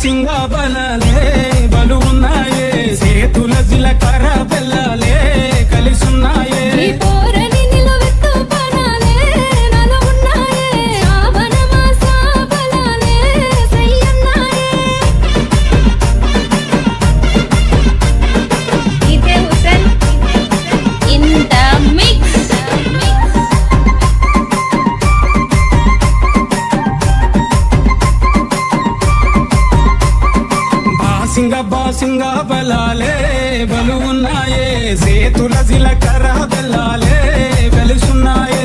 బాసింగా బలాలే బలు ఉన్నాయే సేతుల జిలకర బెల్లాలే కలిసున్నాయే బాసింగా బలాలే బలు ఉన్నాయే సేతుల జిలకర బెల్లాలే కలిసున్నాయే